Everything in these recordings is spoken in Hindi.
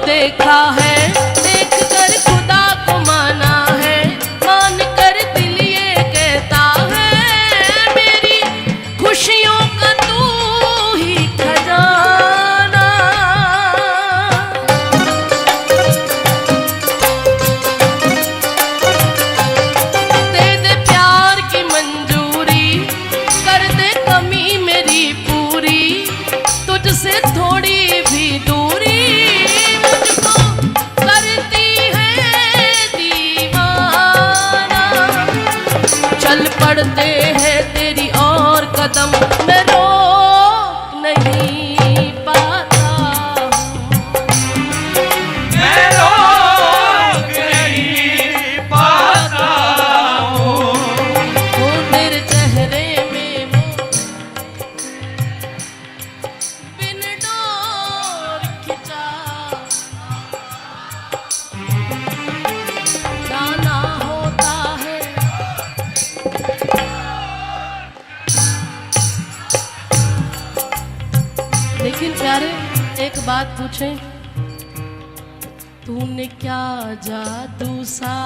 देखा है, देख कर खुदा को माना है, मान कर दिल ये कहता है, मेरी खुशियों का तू ही खजाना। दे दे प्यार की मंजूरी, कर दे कमी मेरी पूरी, तुझसे थोड़ी भी दूरी मुझको करती है दीवाना। चल पड़ते हैं तेरी और कदम, मैं रोक नहीं पाता हूँ, मैं रोक नहीं पाता हूँ। वो तेरे चेहरे में वो बिन डोर खिंचा जाना होता है। लेकिन प्यारे एक बात पूछें, तूने क्या जादू सा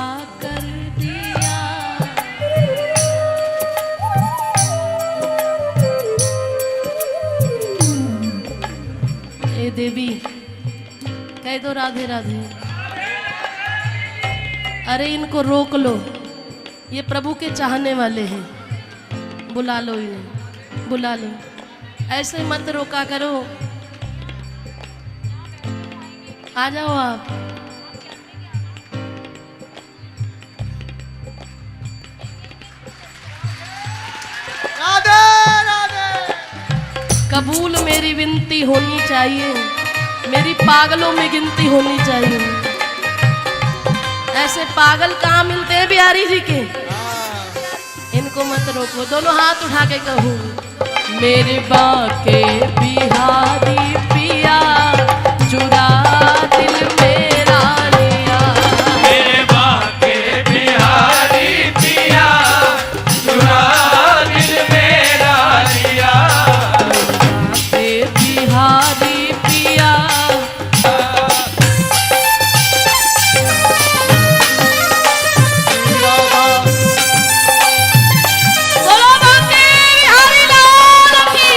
कर दिया, ए देवी कह दो राधे राधे। अरे इनको रोक लो, ये प्रभु के चाहने वाले हैं, बुला लो इन्हें, बुला लो, ऐसे मत रोका करो। आ जाओ आप। राधे राधे। कबूल मेरी विनती होनी चाहिए, मेरी पागलों में गिनती होनी चाहिए। ऐसे पागल कहाँ मिलते हैं बिहारी जी के, इनको मत रोको। दोनों हाथ उठा के कहूँ, मेरे बाके बिहारी पिया चुरा दिल मेरा लिया, मेरे बाके बिहारी पिया चुरा दिल मेरा लिया। बाके बिहारी पिया बोलो बाके बिहारी लाल की।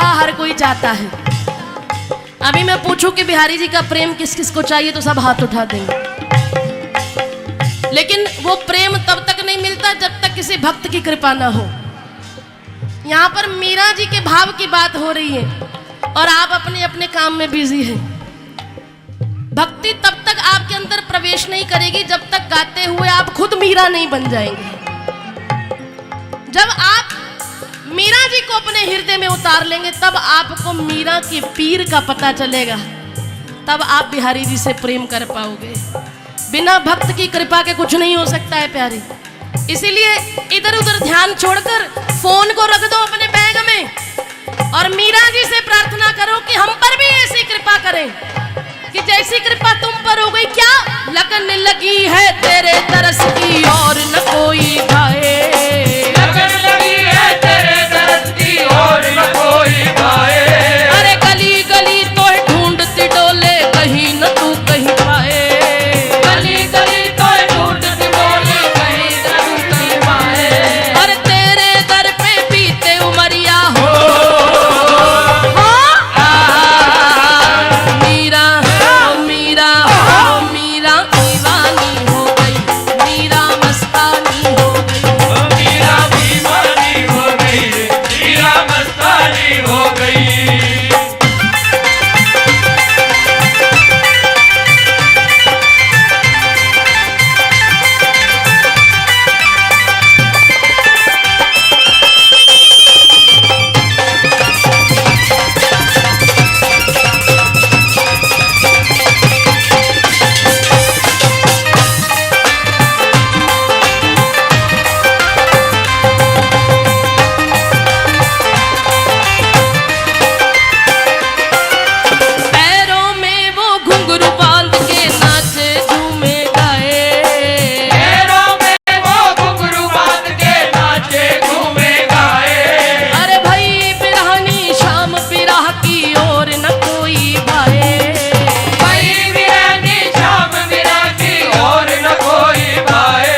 विवाह हर कोई चाहता है। अभी मैं पूछूं कि बिहारी जी का प्रेम किस किस को चाहिए तो सब हाथ उठा देंगे। लेकिन वो प्रेम तब तक नहीं मिलता जब तक किसी भक्त की कृपा ना हो। यहाँ पर मीरा जी के भाव की बात हो रही है और आप अपने अपने काम में बिजी हैं। भक्ति तब तक आपके अंदर प्रवेश नहीं करेगी जब तक गाते हुए आप खुद मीरा नहीं बन जाएंगे। जब आप मीरा जी को अपने हृदय में उतार लेंगे तब आपको मीरा के पीर का पता चलेगा, तब आप बिहारी जी से प्रेम कर पाओगे। बिना भक्त की कृपा के कुछ नहीं हो सकता है प्यारी। इसीलिए इधर उधर ध्यान छोड़कर फोन को रख दो अपने बैग में और मीरा जी से प्रार्थना करो कि हम पर भी ऐसी कृपा करें कि जैसी कृपा तुम पर हो गई। क्या लगन लगी है तेरे तरस की और न कोई खाए, लगन लगी है तेरे तरस की और न कोई पाए। अरे गली गली तो ढूंढती डोले कहीं न तू कहीं पाए, गली गली तो ढूंढती डोले कहीं न तू कहीं पाए। अरे तेरे दर पे बीते उमरिया हो मीरा, ओ मीरा, ओ मीरा दीवानी हो गई, मीरा मस्तानी हो गई। मीरा दीवानी हो गई, मीरा मस्तानी हो गई। पैरों में वो घुंघरू बांध के नाचे झूमे गाए, पैरों में वो घुंघरू बांध के नाचे घूमे गाए। अरे भाई बिरहनी शाम बिरह की ओर न कोई भाए, भाई वीरानी शाम वीरा की और न कोई पाए।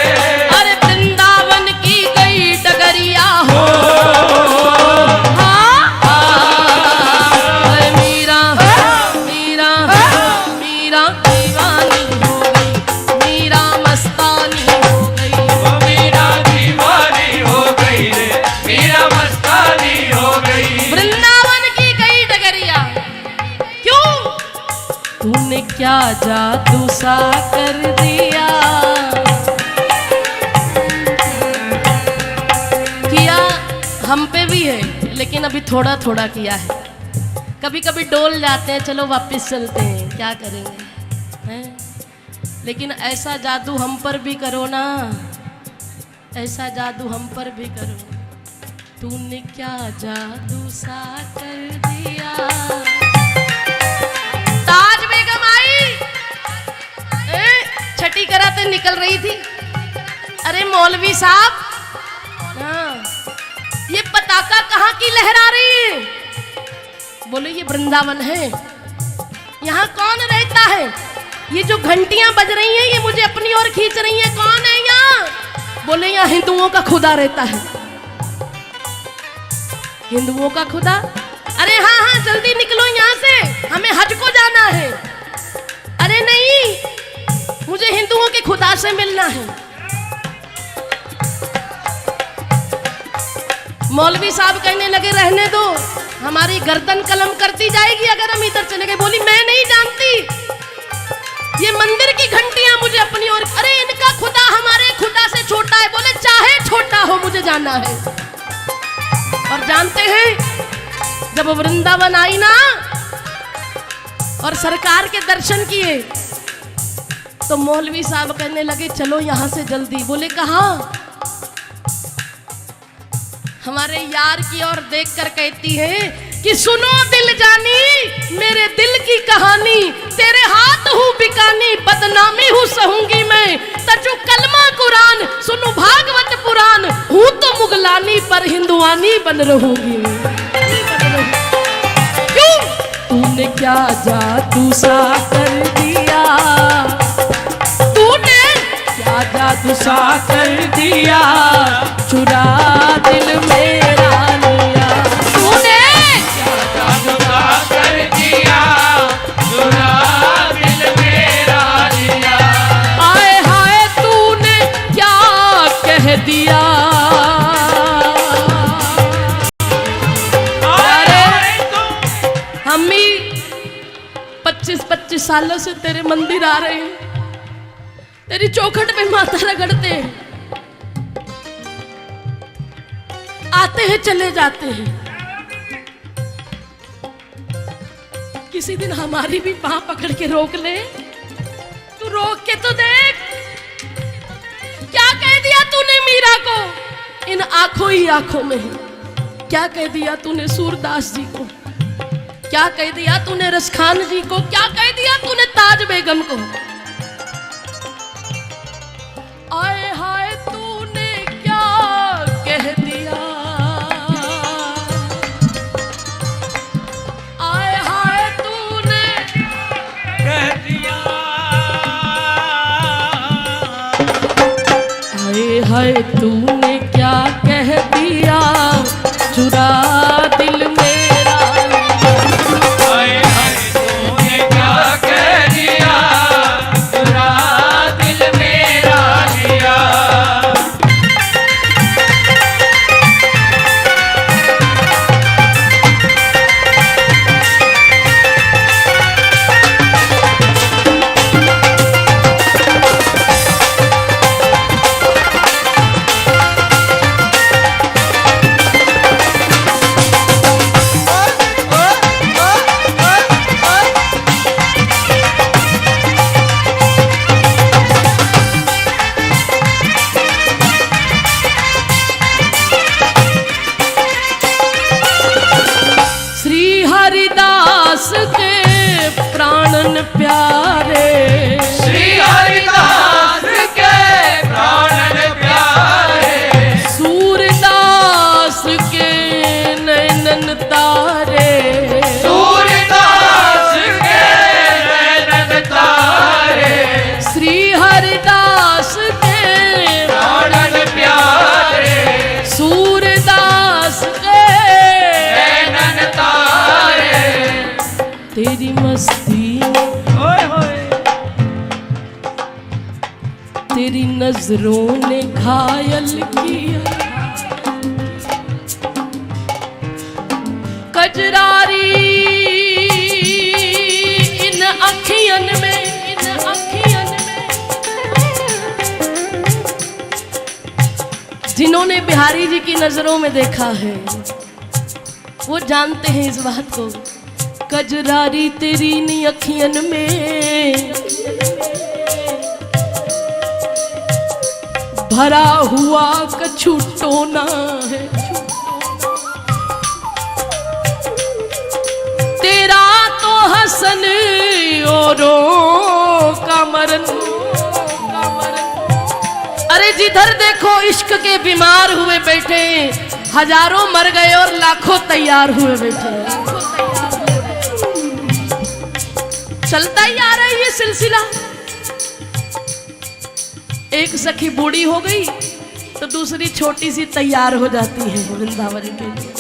अरे वृंदावन की गई डगरिया हो अरे मीरा मीरा मीरा दीवानी हो गई, मीरा मस्तानी हो गई। मीरा दीवानी हो गई रे, मीरा मस्तानी हो गई। वृंदावन की गई डगरिया, क्यों? तूने क्या जादू सा कर दिया, किया हम पे भी है लेकिन अभी थोड़ा थोड़ा किया है। कभी कभी डोल जाते हैं, चलो वापस चलते हैं, क्या करेंगे हैं? लेकिन ऐसा जादू हम पर भी करो ना, ऐसा जादू हम पर भी करो। तूने क्या जादू सा कर दिया। ताज बेगम आई, छठी कराते निकल रही थी। अरे मौलवी साहब, हाँ, ये पताका कहाँ की लहरा रही है? बोले ये वृंदावन है। यहाँ कौन रहता है? ये जो घंटियां बज रही हैं ये मुझे अपनी ओर खींच रही हैं, कौन है यहाँ? बोले यहाँ हिंदुओं का खुदा रहता है। हिंदुओं का खुदा? अरे हाँ हाँ जल्दी निकलो यहाँ से, हमें हज को जाना है। अरे नहीं, मुझे हिंदुओं के खुदा से मिलना है। मौलवी साहब कहने लगे रहने दो, हमारी गर्दन कलम करती जाएगी अगर हम इधर चले गए। बोली मैं नहीं जानती, ये मंदिर की घंटियां मुझे अपनी ओर। अरे इनका खुदा हमारे खुदा से छोटा है। बोले चाहे छोटा हो मुझे जाना है। और जानते हैं जब वृंदावन आई ना और सरकार के दर्शन किए तो मौलवी साहब कहने लगे चलो यहां से जल्दी। बोले कहाँ? हमारे यार की ओर देखकर कहती है कि सुनो दिल जानी मेरे दिल की कहानी, तेरे हाथ हूँ बिकानी, बदनामी हूँ सहूंगी मैं, तजु कलमा कुरान सुनो भागवत पुराण, हूँ तो मुगलानी पर हिंदुआनी बन रहूंगी। क्यों? तूने क्या जादू सा कर दिया, तूने क्या जादू सा कर दिया, चुरा दिल मेरा लिया। तूने क्या 25 सालों से तेरे मंदिर आ रहे हैं, तेरी चौखट पे माथा रगड़ते हैं, आते हैं चले जाते हैं। किसी दिन हमारी भी बांह पकड़ के रोक ले, तू रोक के तो देख। क्या कह दिया तूने मीरा को इन आंखों ही आंखों में? क्या कह दिया तूने सूरदास जी को? क्या कह दिया तूने रसखान जी को? क्या कह दिया तूने ताज बेगम को? आए हाय तूने क्या कह दिया, आए हाय तूने कह दिया, आए हाय तूने क्या कह दिया, चुरा दिल मेरा। हाय हाय तूने क्या कह दिया, चुरा दिल मेरा लिया। श्री हरिदास के प्राणन प्यारे, श्री हरिदास के प्राणन प्यारे, सूरदास के नैनन तारे, सूरदास के नैनन तारे, श्री हरिदास के प्राणन प्यारे, सूरदास के नैनन तारे। तेरी मस्ती ओए होए, तेरी नजरों ने घायल किया। कजरारी इन अखियन में, इन अखियन में, जिन्होंने बिहारी जी की नजरों में देखा है वो जानते हैं इस बात को। कजरारी तेरी इन अखियन में भरा हुआ कछु टोना है। तेरा तो हसन औरों का मरन। अरे जिधर देखो इश्क के बीमार हुए बैठे, हजारों मर गए और लाखों तैयार हुए बैठे। चलता ही आ रहा है ये सिलसिला। एक सखी बूढ़ी हो गई तो दूसरी छोटी सी तैयार हो जाती है वृंदावन के लिए।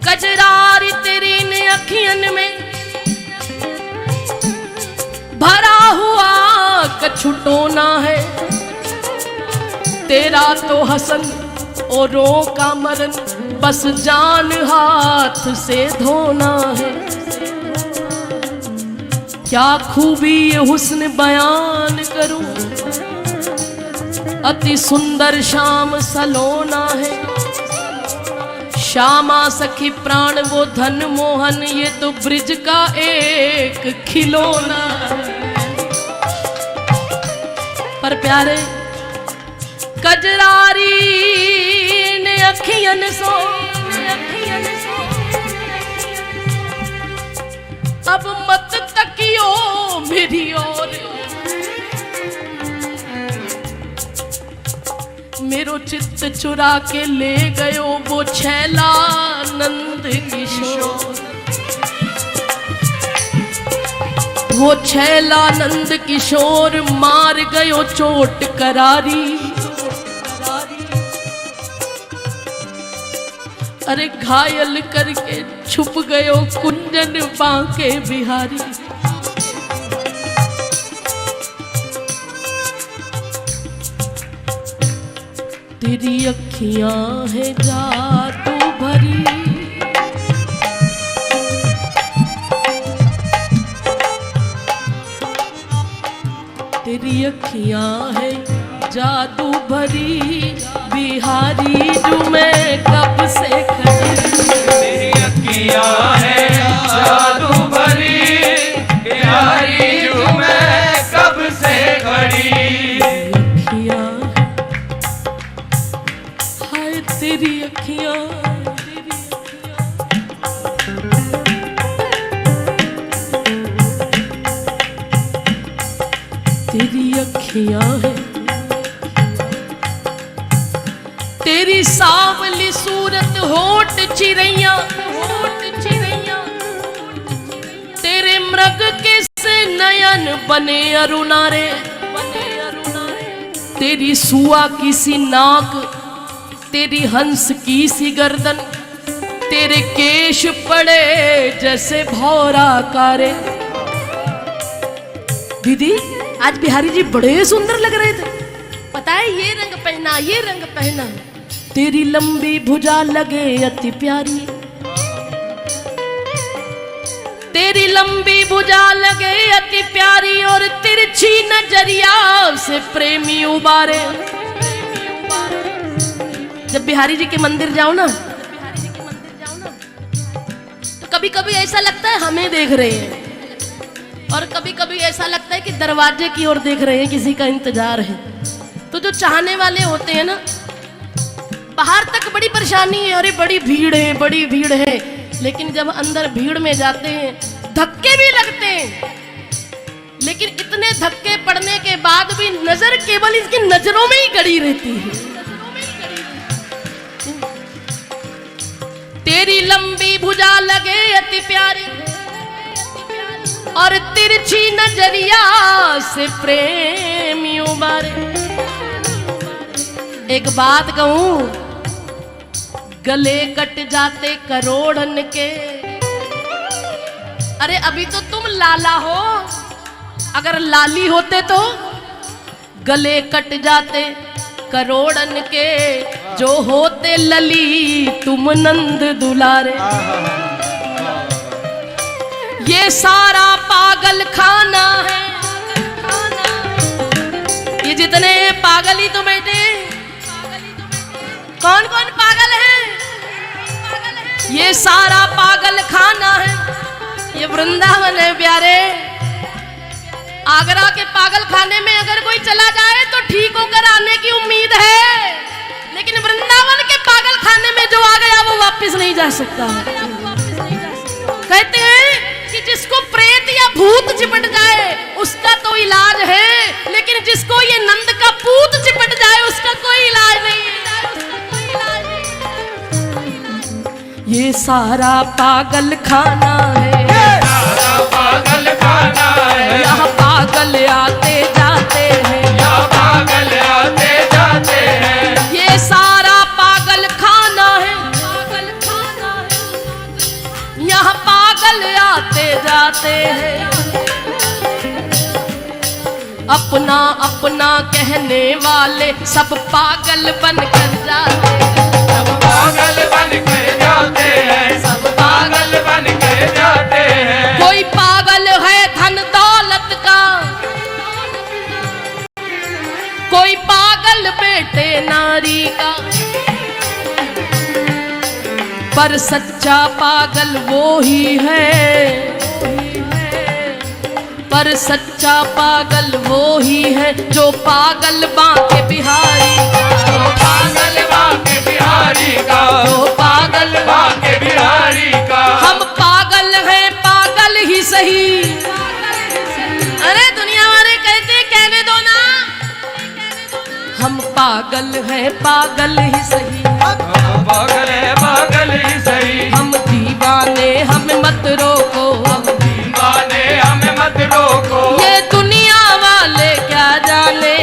कजरारी तेरी ने अखियन में भरा हुआ कछु टोना है। तेरा तो हसन औरों का मरन, बस जान हाथ से धोना है। क्या खूबी ये हुस्न बयान करूं, अति सुंदर श्याम सलोना है। श्यामा सखी प्राण वो धन मोहन, ये तो ब्रिज का एक खिलौना है। पर प्यारे कजरारी ने अखियन सो, अब मत तकियो मेरी ओर। मेरो चित्त चुरा के ले गयो वो छैला नंद किशोर। वो छैला नंद किशोर मार गयो चोट करारी। अरे घायल करके छुप गयो कुंजन बांके बिहारी। तेरी अखियां है जादू भरी, अखियां है जादू भरी बिहारी जो मैं कब से खड़ी। तेरी अखियां है जादू भरी बिहारी जो मैं कब से खड़ी। अखियां हाय तेरी अखियां तेरी अखियां है तेरी सांवली सूरत होठ चिरैया तेरे मृग के से नयन बने अरुणारे तेरी सुआ की सी नाक तेरी हंस की सी गर्दन तेरे केश पड़े जैसे भौरा कारे। दीदी आज बिहारी जी बड़े सुंदर लग रहे थे। पता है ये रंग पहना ये रंग पहना। तेरी लंबी भुजा लगे अति प्यारी तेरी लंबी भुजा लगे अति प्यारी और तिरछी नजरिया से प्रेमी उबारे। जब बिहारी जी के मंदिर जाओ ना तो कभी कभी ऐसा लगता है हमें देख रहे हैं और कभी कभी ऐसा लगता है कि दरवाजे की ओर देख रहे हैं, किसी का इंतजार है। तो जो चाहने वाले होते हैं ना, बाहर तक बड़ी परेशानी है, अरे बड़ी भीड़ है, लेकिन जब अंदर भीड़ में जाते हैं धक्के भी लगते हैं, लेकिन इतने धक्के पड़ने के बाद भी नजर केवल इसकी नजरों में ही गड़ी रहती है। तेरी लंबी भुजा लगे अति प्यारी और तिरछी नजरिया से प्रेमी उबारे। एक बात कहूं, गले कट जाते करोड़न के। अरे अभी तो तुम लाला हो, अगर लाली होते तो गले कट जाते करोड़न के, जो होते लली तुम नंद दुलारे। ये सारा पागल खाना है, ये जितने पागल ही तो बैठे, कौन कौन पागल है? ये सारा पागल खाना है, ये वृंदावन है प्यारे। आगरा के पागल खाने में अगर कोई चला जाए तो ठीक होकर आने की उम्मीद है, लेकिन वृंदावन के पागल खाने में जो आ गया वो वापस नहीं जा सकता है। कहते हैं कि जिसको प्रेत या भूत चिपट जाए उसका तो इलाज है, लेकिन जिसको ये नंद का पूत चिपट जाए उसका कोई इलाज नहीं है। ये सारा पागल खाना है, पागल खाना है, यहाँ पागल आते जाते हैं, यहाँ पागल आते जाते हैं। ये सारा पागल खाना है, यहाँ पागल आते जाते हैं। अपना अपना कहने वाले सब पागल बनकर जाते हैं, सब पागल बन कर जाते हैं, सब पागल बन कर जाते हैं। कोई पागल है धन दौलत का, कोई पागल बेटे नारी का, पर सच्चा पागल वो ही है, पर सच्चा पागल वो ही है जो पागल बांके बिहारी का, पागल बांके बिहारी का, पागल बांके बिहारी का। हम पागल हैं पागल ही सही। अरे दुनिया वाले कहते कहने दो ना, हम पागल हैं पागल ही सही, पागल है पागल ही सही। हम दीवाने हमें मत रोको, हम दीवाने हमें मत रोको। ये दुनिया वाले क्या जाने,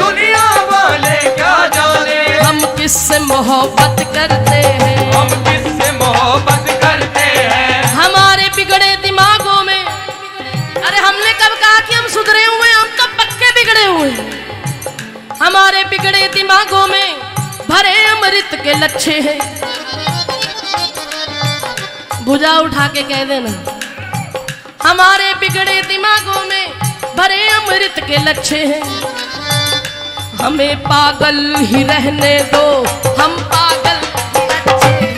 दुनिया वाले क्या जाने, हम किससे मोहब्बत करते हैं, हम किससे मोहब्बत करते हैं। हमारे बिगड़े दिमागों में, अरे हमने कब कहा कि हम सुधरे हुए, हम तो पक्के बिगड़े हुए हैं। हमारे बिगड़े दिमागों में भरे अमृत के लच्छे हैं। भुजा उठा के कह देना, हमारे बिगड़े दिमागों में भरे अमृत के लच्छे हैं। हमें पागल ही रहने दो, हम पागल ही अच्छे हैं।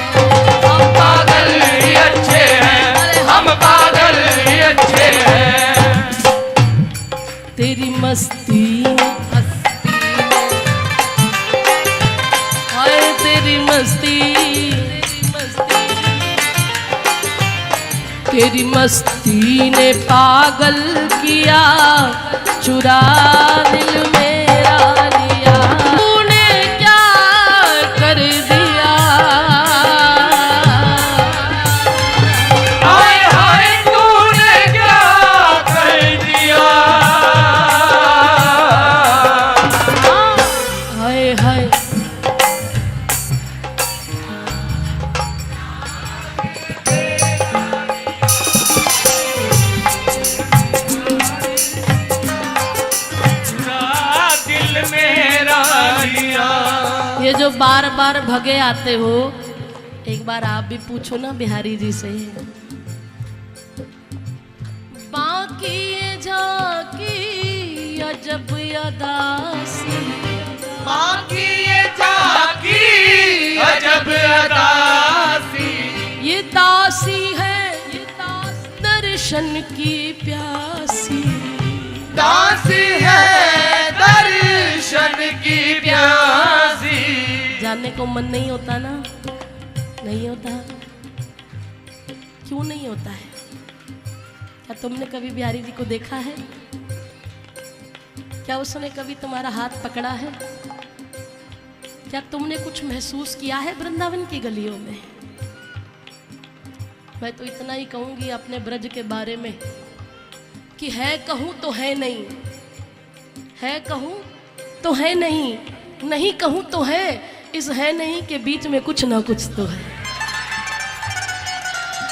हम पागल ही अच्छे हैं, हम पागल ही अच्छे हैं। तेरी मस्ती हाय तेरी मस्ती, तेरी मस्ती ने पागल किया, चुरा दिल मेरा लिया। तूने क्या कर दिया, हाय हाय तूने क्या कर दिया। हाय हाय दिल मेरा लिया। ये जो बार बार भगे आते हो, एक बार आप भी पूछो ना बिहारी जी से। बाकी ये झांकी अजब अदासी, बाकी ये झांकी अजब अदासी। ये दासी है दर्शन की प्यासी। दासी है दर्शन की प्यासी। जानने को मन नहीं होता ना, नहीं होता। क्यों नहीं होता है? क्या तुमने कभी बिहारी जी को देखा है? क्या उसने कभी तुम्हारा हाथ पकड़ा है? क्या तुमने कुछ महसूस किया है वृंदावन की गलियों में? मैं तो इतना ही कहूंगी अपने ब्रज के बारे में कि है कहूं तो है नहीं, है कहूं तो है नहीं, नहीं कहूं तो है। इस है नहीं के बीच में कुछ ना कुछ तो है।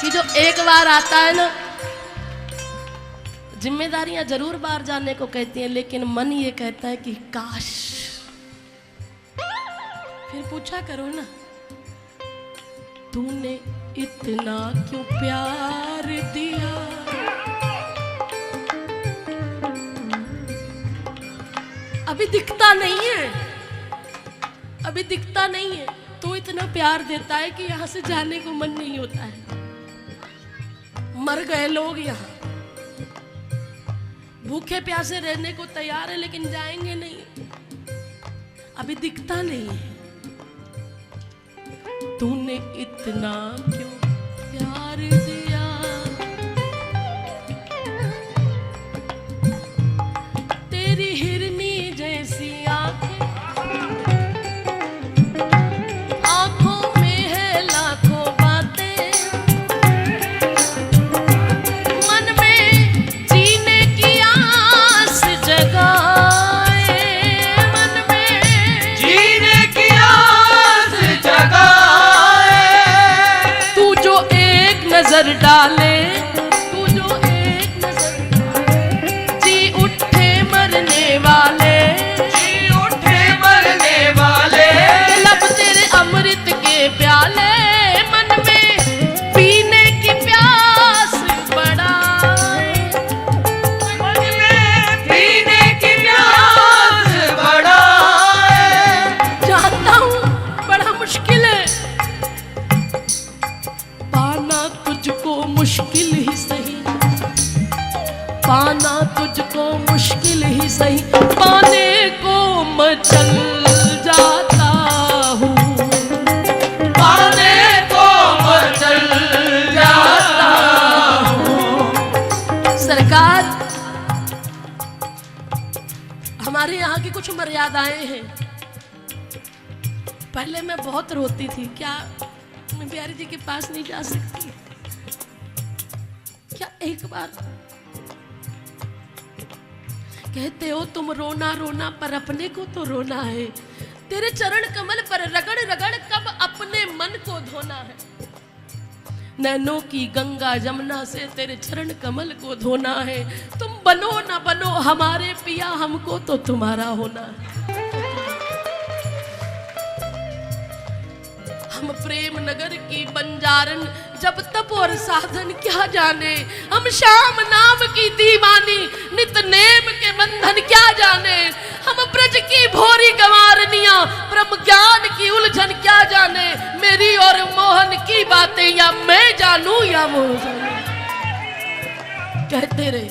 कि जो एक बार आता है ना, जिम्मेदारियां जरूर बाहर जाने को कहती हैं, लेकिन मन ये कहता है कि काश। फिर पूछा करो ना, तूने इतना क्यों प्यार दिया, अभी दिखता नहीं है, अभी दिखता नहीं है। तो इतना प्यार देता है कि यहां से जाने को मन नहीं होता है। मर गए लोग यहाँ, भूखे प्यासे रहने को तैयार है, लेकिन जाएंगे नहीं, अभी दिखता नहीं है। तूने इतना क्यों प्यार दिया, तेरी हिरनी जैसी आंखें, आंखों में है लाखों बातें, मन में जीने की आस जगाए, मन में जीने की आस जगाए। तू जो एक नजर डाले, तू जो एक नजर डाले, जी उठे मरने वाले, जी उठे मरने वाले। लब तेरे अमृत के प्याले, मन में पीने की प्यास बढ़ाए, मन में पीने की प्यास बढ़ाए। जानता हूँ बड़ा मुश्किल है पाना तुझको, मुश्किल ही सही पाना तुझको, मुश्किल ही सही, पाने को मचल जाता हूँ, पाने को मचल जाता हूँ। सरकार हमारे यहाँ की कुछ मर्यादाएं हैं। पहले मैं बहुत रोती थी, क्या मैं बिहारी जी के पास नहीं जा सकती? क्या एक बार कहते हो तुम रोना रोना पर अपने को तो रोना है, तेरे चरण कमल पर रगड़ रगड़ कब अपने मन को धोना है। नैनों की गंगा जमुना से तेरे चरण कमल को धोना है। तुम बनो ना बनो हमारे पिया, हमको तो तुम्हारा होना है। हम प्रेम नगर की बंजारन, जब तप और साधन क्या जाने। हम श्याम नाम की दीवानी, नित नेम के बंधन क्या जाने। हम ब्रज की भोरी गंवारनियां, ब्रह्म ज्ञान की उलझन क्या जाने। मेरी और मोहन की बातें या मैं जानूं या वो जाने। कहते रहे,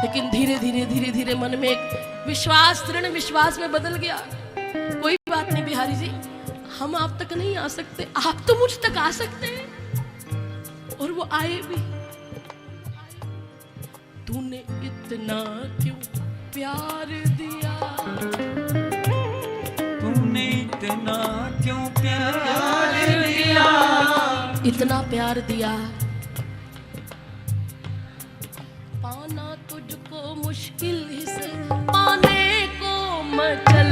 लेकिन धीरे धीरे धीरे धीरे मन में एक विश्वास, दृढ़ विश्वास में बदल गया। कोई बात नहीं बिहारी जी, हम आप तक नहीं आ सकते, आप तो मुझ तक आ सकते हैं। और वो आए भी। तूने इतना क्यों प्यार दिया, तूने इतना क्यों प्यार दिया, इतना प्यार दिया। पाना तुझको मुश्किल ही से, पाने को मचल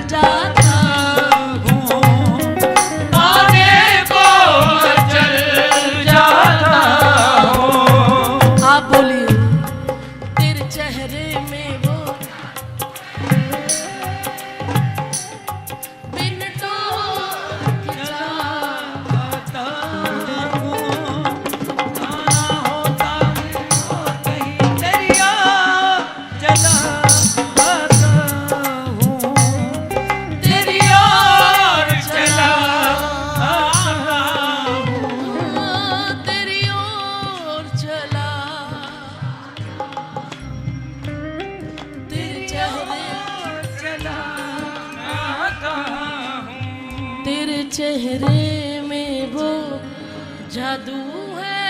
जाता हूँ, पाने को मचल जाता हूँ। आप बोलिए, तेरे चेहरे में वो बिन डोर के जाता हूँ, आना होता हो कहीं दरिया चला आता हूँ, तेरी ओर चला आता हूँ। तेरी ओर चला, तेरे चेहरे चला आता हूँ, तेरे चेहरे में वो जादू है,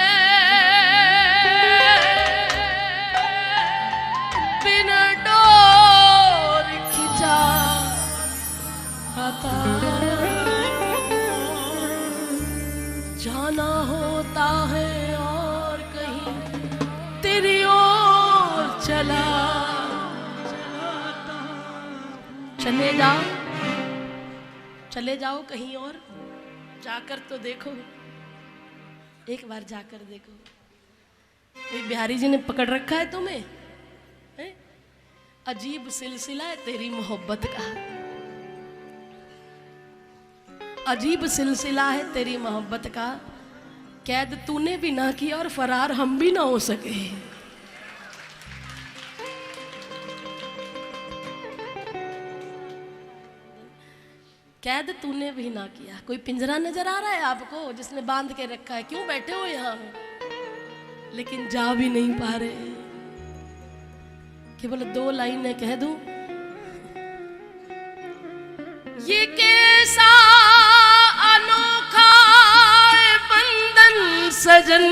बिना डोर खिंचा आता। जाना होता है और कहीं तेरी ओर चला। चले जाओ, चले जाओ कहीं और, जाकर तो देखो, एक बार जाकर देखो। कोई बिहारी जी ने पकड़ रखा है तुम्हें, है? अजीब सिलसिला है तेरी मोहब्बत का, अजीब सिलसिला है तेरी मोहब्बत का। कैद तूने भी ना किया और फरार हम भी ना हो सके। कैद तूने भी ना किया। कोई पिंजरा नजर आ रहा है आपको जिसने बांध के रखा है? क्यों बैठे हो यहाँ, लेकिन जा भी नहीं पा रहे। केवल दो लाइनें कह दूं, ये कैसा अनोखा बंधन सजन,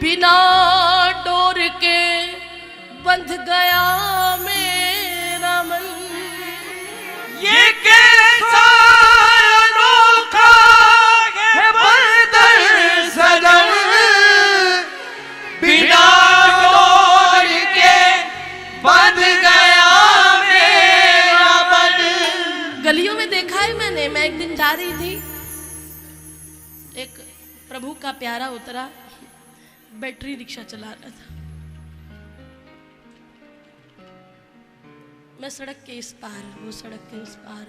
बिना डोर के बंध गया मेरा मन। ये कैसा अनोखा है बंधन सजन, बिना डोर के बंध गया मेरा मन। गलियों में देखा है मैंने। मैं एक दिन जा रही थी, एक प्रभु का प्यारा उतरा, बैटरी रिक्शा चला रहा था। मैं सड़क के इस पार, वो सड़क के उस पार,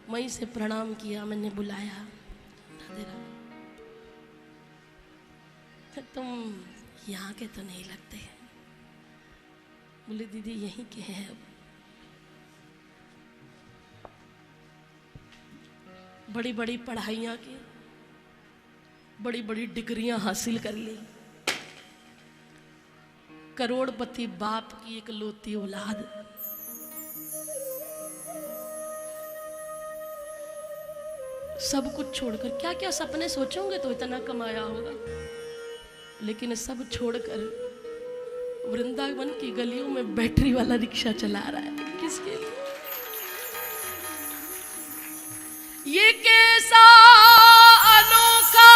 वहीं से प्रणाम किया। मैंने बुलाया, राधे राधे। तुम यहाँ के तो नहीं लगते। बोले दीदी यहीं के हैं। बड़ी बड़ी पढ़ाइयाँ की, बड़ी बड़ी डिग्रियां हासिल कर ली, करोड़पति बाप की एक लौती औलाद। सब कुछ छोड़कर, क्या क्या सपने सोचोगे तो इतना कमाया होगा, लेकिन सब छोड़कर वृंदावन की गलियों में बैटरी वाला रिक्शा चला रहा है। किसके लिए? ये कैसा अनोखा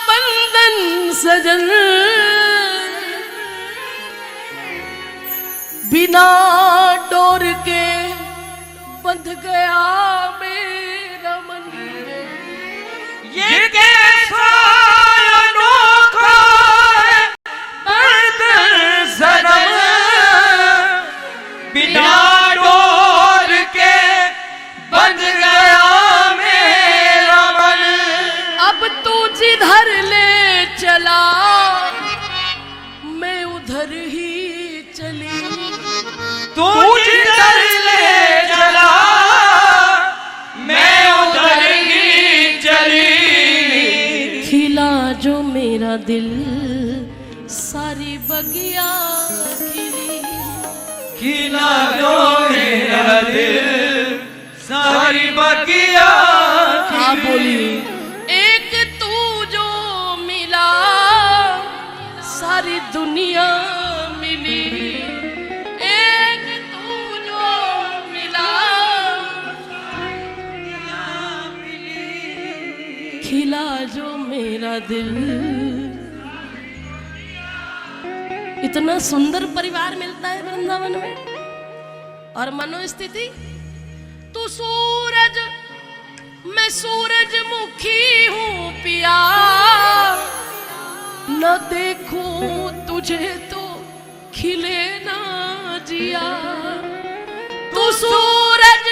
बंधन सजन, बिना डोर के बंध गया मेरा मन। ये कैसा अनोखा बंधन सजन, बिना डोर के चला मैं उधर ही चली। तू जिधर ले चला मैं उधर ही चली। खिला जो मेरा दिल सारी बगिया खिली। खिला जो मेरा दिल सारी बगिया हाँ बोलिए। एक तू जो मिला सारी दुनिया मिली। एक तू जो मिला खिला जो मेरा दिल। इतना सुंदर परिवार मिलता है वृंदावन में। और मनोस्थिति, तू सूरज मैं सूरजमुखी हूँ पिया, न देखूं तुझे तो खिले ना जिया। तू सूरज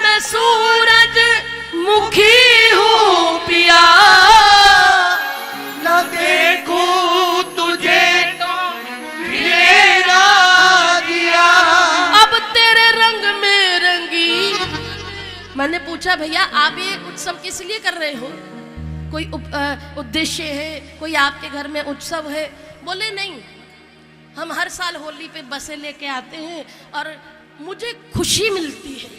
मैं सूरजमुखी हूँ पिया, न देखूं तुझे तो खिले ना जिया। अब तेरे रंग में रंगी। मैंने पूछा भैया आप ये उत्सव किस लिए कर रहे हो, कोई उद्देश्य है, कोई आपके घर में उत्सव है? बोले नहीं, हम हर साल होली पे बसें लेके आते हैं और मुझे खुशी मिलती है,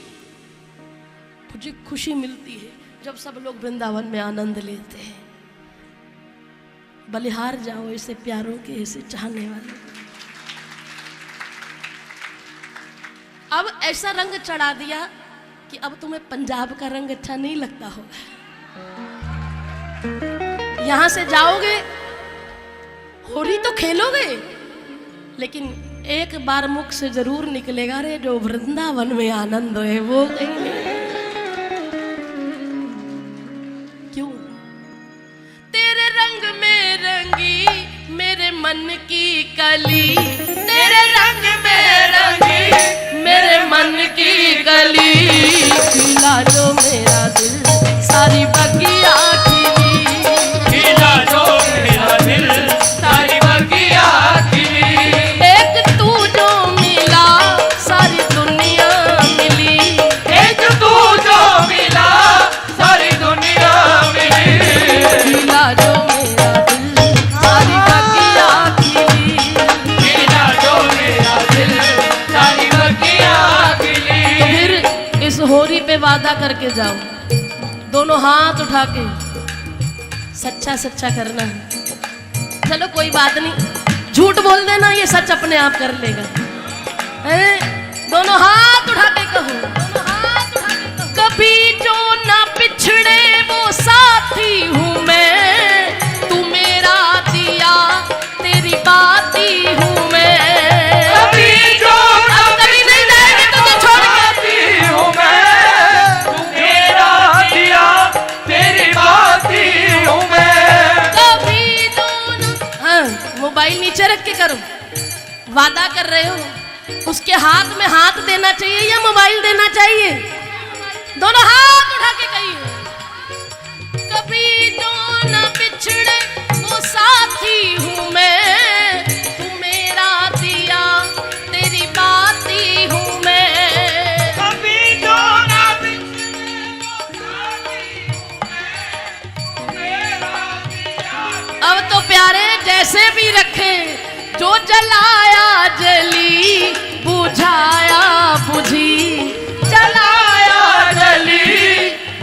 मुझे खुशी मिलती है जब सब लोग वृंदावन में आनंद लेते हैं। बलिहार जाओ ऐसे प्यारों के, ऐसे चाहने वाले। अब ऐसा रंग चढ़ा दिया कि अब तुम्हें पंजाब का रंग अच्छा नहीं लगता होगा। यहां से जाओगे होली तो खेलोगे, लेकिन एक बार मुख से जरूर निकलेगा रे जो वृंदावन में आनंद है वो कहीं नहीं। क्यों? तेरे रंग में रंगी मेरे मन की कली। तेरे रंग में रंगी मेरे मन की गली। खिला जो मेरा दिल सारी बगिया खिली। खिला जो मेरा दिल सारी बगिया खिली। एक तू जो मिला सारी दुनिया मिली। एक तू जो मिला सारी दुनिया मिली। खिला जो मेरा दिल सारी बगिया खिली। खिला जो मेरा दिल सारी बगिया खिली। तो फिर इस होली पे वादा करके जाओ, दोनों हाथ उठा के सच्चा सच्चा करना है। चलो कोई बात नहीं, झूठ बोल देना, ये सच अपने आप कर लेगा। दोनों हाथ उठा के कहो, दोनों हाथ उठा के कहो। कभी जो ना पिछड़े वो साथी हूँ मैं, तू मेरा दिया तेरी बाती हूँ मैं। कभी जो अब कभी नहीं जाएंगे तुझे छोड़ के। हूँ मैं, तू मेरा दिया तेरी बाती हूँ मैं। कभी जो ना, हाँ मोबाइल नीचे रख के करो। वादा कर रहे हो, उसके हाथ में हाथ देना चाहिए या मोबाइल देना चाहिए? दोनों हाथ उठा के कहिए। कभी जो न बिछड़े वो साथी हूँ मैं, तू मेरा दिया तेरी बाती हूँ मैं। कभी जो ना बिछड़े वो साथी हूँ मैं, तू मेरा दिया। अब तो प्यारे जैसे भी रखे, जो जलाया जली, बुझाया बुझी, जलाया जली,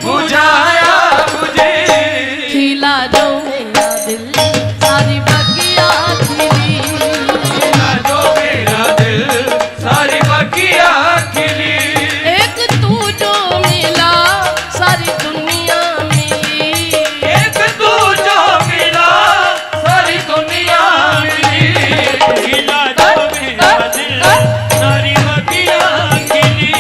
बुझाया मुझे। खिला जो मेरा दिल सारी बगिया खिली। खिला जो मेरा दिल सारी बगिया खिली। एक तू जो मिला सारी दुनिया मिली। एक तू जो मिला सारी दुनिया मिली। खिला जो मेरा दिल सारी बगिया खिली।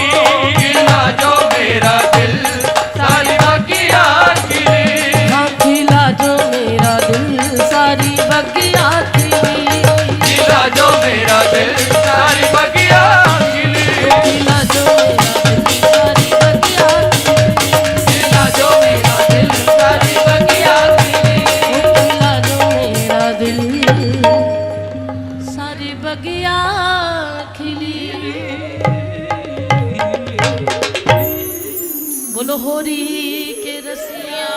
बोलो होरी के रसिया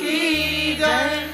की जय।